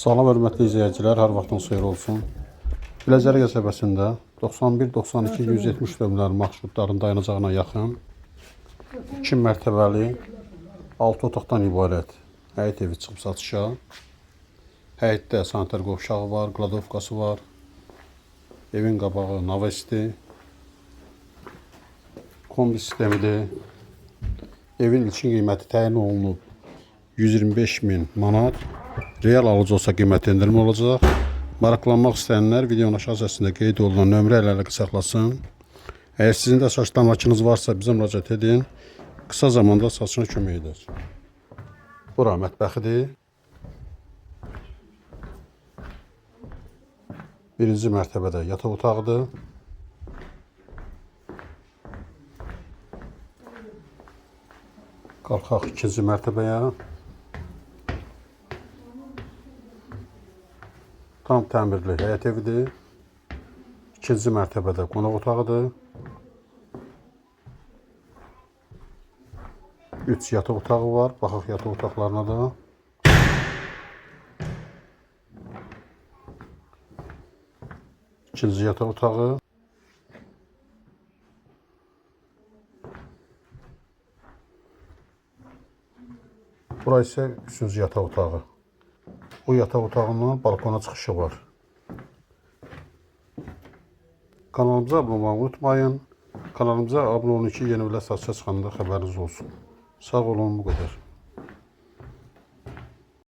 Salam hörmətli izləyicilər, hər vaxtınız xeyir olsun. Biləcəri qəsəbəsində 91-92-170 nömrəli marşrutların dayanacağına yaxın 2 mərtəbəli 6 otaqdan ibarət həyət evi çıxıb satışa. Həyətdə sanitar qovşağı var, qladovkası var. Evin qabağı navesti. Kombi sistemidir. Evin ilkin qiyməti təyin olunub 125.000 manat. Real alıcı olsa qiymətləndirmə olacaq. Maraqlanmaq istəyənlər videonun aşağı hissəsində qeyd olunan nömrə ilə əlaqə saxlasın. Əgər sizin də satışda əmlakınız varsa bizə müraciət edin. Qısa zamanda satışına kömək edər. Bura mətbəxidir. Birinci mərtəbədə yataq otağıdır. Qalxaq ikinci mərtəbəyə. Tam təmirli həyət evidir. İkinci mərtəbədə qonaq otağıdır. 3 yataq otağı var. Baxaq yataq otaqlarına da. İkinci yataq otağı. Bura isə 3-cü yataq otağı. Bu yataq otağından balkona çıxışı var. Kanalımıza abunə olmayı unutmayın. Kanalımıza abunə olun ki, yeni evlər satışa çıxanda xəbəriniz olsun. Sağ olun, bu qədər.